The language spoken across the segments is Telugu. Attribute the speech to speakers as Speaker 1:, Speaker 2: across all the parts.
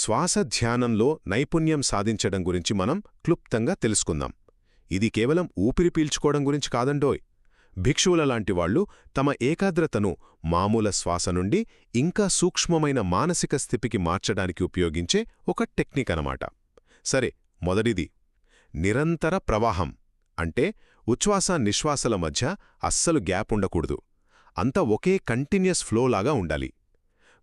Speaker 1: శ్వాస ధ్యానంలో నైపుణ్యం సాధించడం గురించి మనం క్లుప్తంగా తెలుసుకుందాం. ఇది కేవలం ఊపిరి పీల్చుకోవడం గురించి కాదండోయ్. భిక్షువుల లాంటి వాళ్లు తమ ఏకాగ్రతను మామూలు శ్వాస నుండి ఇంకా సూక్ష్మమైన మానసిక స్థితికి మార్చడానికి ఉపయోగించే ఒక టెక్నిక్ అన్నమాట. సరే, మొదటిది నిరంతర ప్రవాహం. అంటే ఉచ్ఛ్వాస నిశ్వాసల మధ్య అస్సలు గ్యాప్ ఉండకూడదు. అంతా ఒకే కంటిన్యూస్ ఫ్లోలాగా ఉండాలి.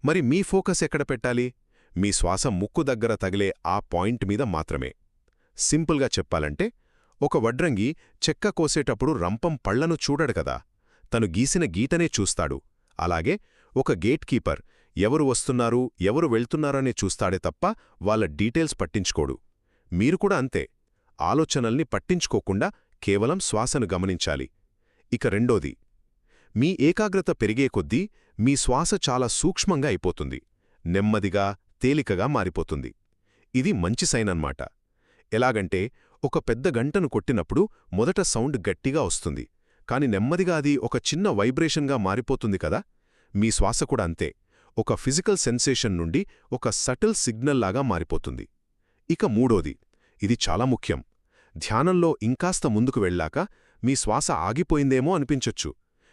Speaker 1: మరి మీ ఫోకస్ ఎక్కడ పెట్టాలి? మీ శ్వాస ముక్కు దగ్గర తగిలే ఆ పాయింట్ మీద మాత్రమే. సింపుల్గా చెప్పాలంటే, ఒక వడ్రంగి చెక్క కోసేటప్పుడు రంపం పళ్లను చూడడు కదా, తను గీసిన గీతనే చూస్తాడు. అలాగే ఒక గేట్ కీపర్ ఎవరు వస్తున్నారు, ఎవరు వెళ్తున్నారనే చూస్తాడే తప్ప వాళ్ళ డీటెయిల్స్ పట్టించుకోడు. మీరు కూడా అంతే. ఆలోచనల్ని పట్టించుకోకుండా కేవలం శ్వాసను గమనించాలి. ఇక రెండోది, మీ ఏకాగ్రత పెరిగే కొద్దీ మీ శ్వాస చాలా సూక్ష్మంగా అయిపోతుంది. నెమ్మదిగా, తేలికగా మారిపోతుంది. ఇది మంచి సైన్ అన్నమాట. ఎలాగంటే, ఒక పెద్ద గంటను కొట్టినప్పుడు మొదట సౌండ్ గట్టిగా వస్తుంది, కాని నెమ్మదిగా అది ఒక చిన్న వైబ్రేషన్గా మారిపోతుంది కదా. మీ శ్వాస కూడా అంతే. ఒక ఫిజికల్ సెన్సేషన్ నుండి ఒక సటిల్ సిగ్నల్ లాగా మారిపోతుంది. ఇక మూడోది, ఇది చాలా ముఖ్యం. ధ్యానంలో ఇంకాస్త ముందుకు వెళ్ళాక మీ శ్వాస ఆగిపోయిందేమో అనిపించొచ్చు.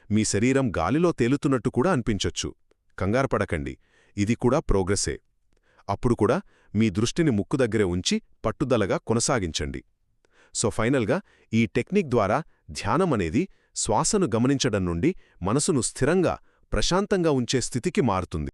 Speaker 1: మీ శరీరం గాలిలో తేలుతున్నట్టు కూడా అనిపించొచ్చు. కంగారుపడకండి, ఇది కూడా ప్రోగ్రెసే. అప్పుడు కూడా మీ దృష్టిని ముక్కు దగ్గరే ఉంచి పట్టుదలగా కొనసాగించండి. సో ఫైనల్గా, ఈ టెక్నిక్ ద్వారా ధ్యానమనేది శ్వాసను గమనించడం నుండి మనసును స్థిరంగా, ప్రశాంతంగా ఉంచే స్థితికి మారుతుంది.